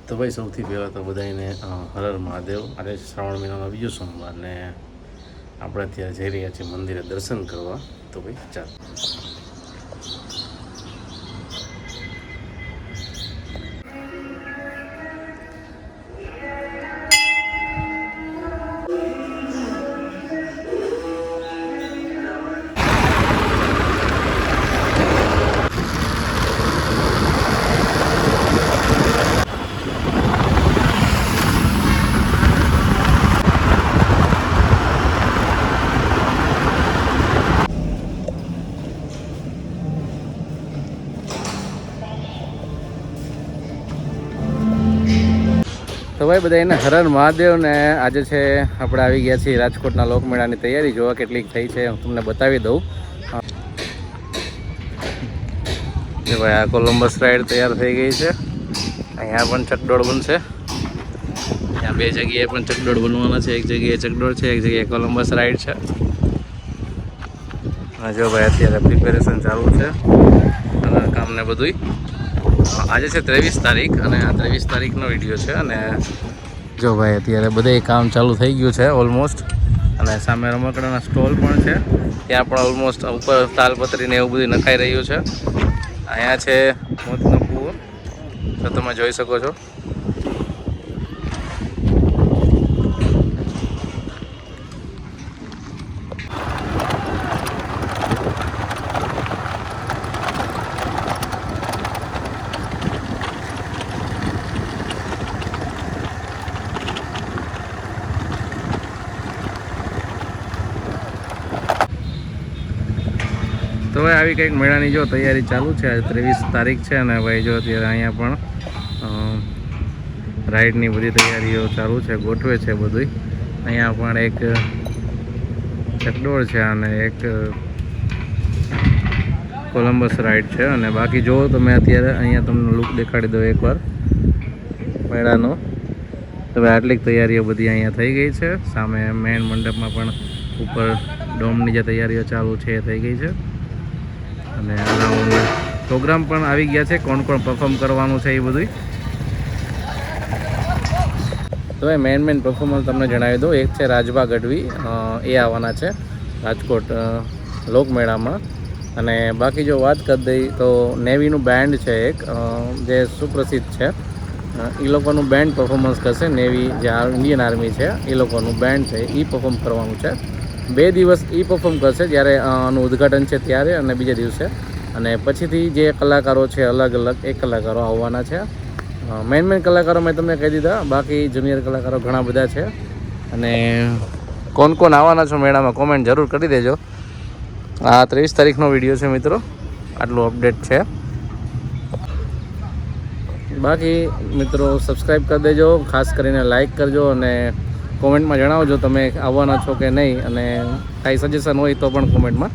તો ભાઈ સૌથી પહેલાં તો બધાને હર હર મહાદેવ. આજે શ્રાવણ મહિનાનો બીજો સોમવાર ને આપણે અત્યારે જઈ રહ્યા છીએ મંદિરે દર્શન કરવા. તો ભાઈ ચાલો. તો ભાઈ બધાને હર હર મહાદેવ. ને આજે છે આપણે આવી ગયા છીએ રાજકોટના લોકમેળાની તૈયારી જોવા કેટલીક થઈ છે હું તમને બતાવી દઉં. જે ભાઈ આ કોલંબસ રાઈડ તૈયાર થઈ ગઈ છે. અહીંયા પણ ચકડોળ બનશે. ત્યાં બે જગ્યાએ પણ ચકડોળ બનવાના છે. એક જગ્યાએ ચકડોળ છે, એક જગ્યાએ કોલંબસ રાઈડ છે. જો ભાઈ અત્યારે પ્રિપેરેશન ચાલુ છે અને કામને બધું. આજે છે 23 તારીખ અને આ 23 તારીખનો વિડીયો છે. અને જો ભાઈ અત્યારે બધે કામ ચાલુ થઈ ગયું છે ઓલમોસ્ટ. અને સામે રમકડાના સ્ટોલ પણ છે. ત્યાં પણ ઓલમોસ્ટ ઉપર તાલપત્રીને એવું બધું નખાઈ રહ્યું છે. અહીંયા છે મોતનો કૂવો, તો તમે જોઈ શકો છો. તો ભાઈ આવી કંઈક મેળાની જો તૈયારી ચાલુ છે. આજે 23 તારીખ છે અને ભાઈ જો અત્યારે અહીંયા પણ રાઈડની બધી તૈયારીઓ ચાલુ છે, ગોઠવે છે બધું. અહીંયા પણ એક ચકડોળ છે અને એક કોલંબસ રાઈડ છે. અને બાકી જો તમે અત્યારે અહીંયા તમને લુક દેખાડી દો એકવાર મેળાનો. તો ભાઈ આટલી તૈયારીઓ બધી અહીંયા થઈ ગઈ છે. સામે મેઇન મંડપમાં પણ ઉપર ડોમની જે તૈયારીઓ ચાલુ છે એ થઈ ગઈ છે. અને અરાઉન્ડ પ્રોગ્રામ પણ આવી ગયા છે, કોણ કોણ પરફોર્મ કરવાનું છે એ બધું. તો એ મેઇન પરફોર્મન્સ તમને જણાવી દઉં. એક છે રાજભા ગઢવી, એ આવવાના છે રાજકોટ લોકમેળામાં. અને બાકી જો વાત કરી દઈ તો નેવીનું બેન્ડ છે એક, જે સુપ્રસિદ્ધ છે. એ લોકોનું બેન્ડ પરફોર્મન્સ કરશે. નેવી જે ઇન્ડિયન આર્મી છે એ લોકોનું બેન્ડ છે એ પરફોર્મ કરવાનું છે. 2 દિવસ એ પરફોર્મ કરશે, જ્યારે આનું ઉદ્ઘાટન છે ત્યારે અને બીજા દિવસે. અને પછીથી જે કલાકારો છે અલગ અલગ એ કલાકારો આવવાના છે. મેઇન કલાકારો મેં તમને કહી દીધા, બાકી જુનિયર કલાકારો ઘણા બધા છે. અને કોણ કોણ આવવાના છો મેળામાં કોમેન્ટ જરૂર કરી દેજો. આ 23 તારીખનો વિડીયો છે મિત્રો, આટલું અપડેટ છે. બાકી મિત્રો સબસ્ક્રાઈબ કરી દેજો, ખાસ કરીને લાઈક કરજો અને કોમેન્ટમાં જણાવજો તમે આવવાના છો કે નહીં. અને કાંઈ સજેશન હોય તો પણ કોમેન્ટમાં